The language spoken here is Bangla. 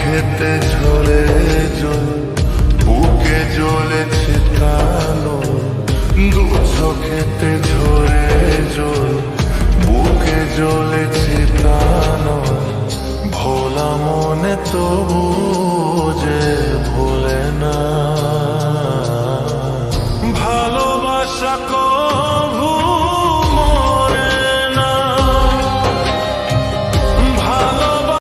চোখেতে ঝরে জল, বুকে জ্বলেছে কালো। দু চোখেতে ঝরে জল, বুকে জ্বলেছে প্রাণ। ভোলা মনে তবু